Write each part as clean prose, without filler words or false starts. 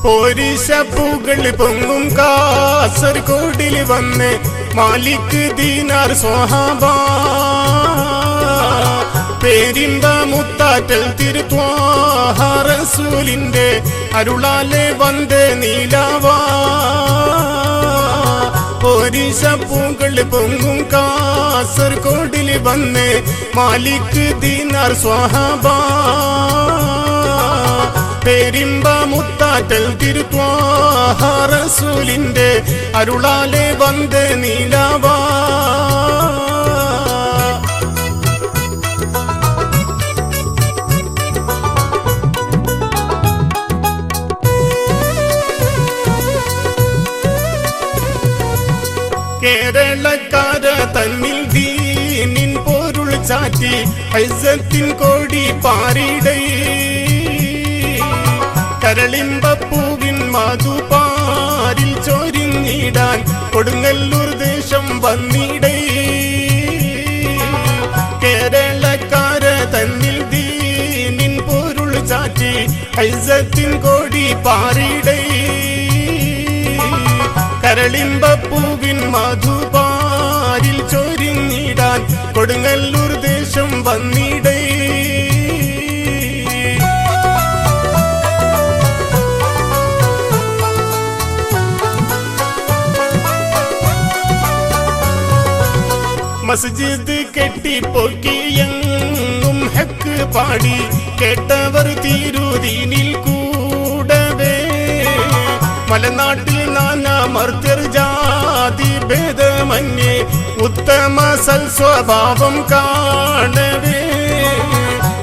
പോരിശപ്പൂകൾ പൊങ്ങും കാസർഗോഡിൽ വന്ന് മാലിക് ദീനാർ സ്വഹാബ പേരിമ്പ മുത്താറ്റൽ തിരുത്വാഹ റസൂലിന്റെ അരുളാലെ വന്ന് നീലാവ പോരിശപ്പൂകൾ പൊങ്ങും കാസർഗോഡിൽ വന്ന് മാലിക് ദീനാർ സ്വഹാബ പേരിമ്പ മുത്താറ്റൽ തിരുത്വാഹ റസൂലിന്റെ അരുളാലെ വന്ന് നീലാവ കേരളക്കാര തന്നിൽ ദീനിൻ പൊരുൾ ചാറ്റി ഇസ്സത്തിൻ കോടി പാരിടൈ കരളിമ്പപ്പൂവിൻ മധുപാരിൽ ചൊരിഞ്ഞിടാൻ കൊടുങ്ങല്ലൂർ ദേശം വന്നിടൈ കേരളക്കാര തന്നിൽ ദീനിൻ പൊരുൾ ചാറ്റി ഇസ്സത്തിൻ കോടി പാരിടൈ കരളിമ്പപ്പൂവിൻ മധുപാരിൽ ചൊരിഞ്ഞിടാൻ കൊടുങ്ങല്ലൂർ ദേശം വന്നിടൈ മസ്ജിദ് കെട്ടിപ്പൊക്കിയെങ്ങും ഹക്ക് പാടി കേട്ടവർ തിരുദീനിൽ കൂടവേ മലനാട്ടിൽ നാനാമർത്യർ ജാതി ഭേദമന്യേ ഉത്തമ സൽസ്വഭാവം കാണവേ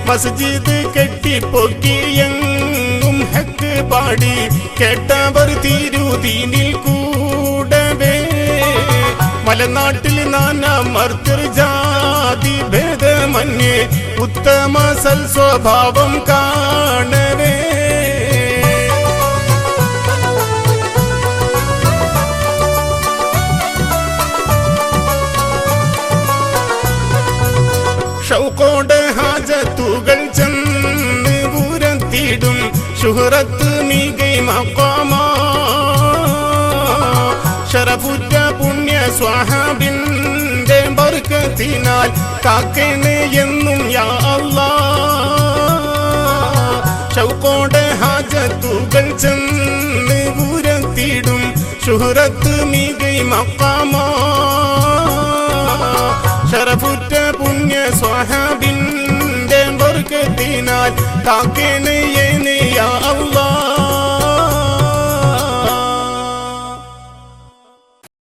മസ്ജിദ് കെട്ടിപ്പൊക്കിയെങ്ങും ഹക്ക് പാടി കേട്ടവർ തിരുദീനിൽ കൂടവേ മലനാട്ടിൽ നാനാമർത്യർ ജാതി ഭേദമന്യേ ഉത്തമ സൽസ്വഭാവം കാണവേ ഷൗഖോടെ ഹാജത്തുകൾ ചെന്ന് പൂരത്തിടും ശുഹറത്ത് മികൈ മഖാമ ശറഫുറ്റ പുണ്യ സ്വഹാബിന്റെ ബർക്കത്തിനാൽ കാക്കണേ എന്നും യാ അല്ലാഹ് ഷൗഖോടെ ഹാജത്തുകൾ ചെന്ന് പൂരത്തിടും ശുഹറത്ത് മികൈ മഖാമ ശറഫുറ്റ പുണ്യ സ്വഹാബിന്റെ ബർക്കത്തിനാൽ കാക്കണേ യാ അല്ലാഹ്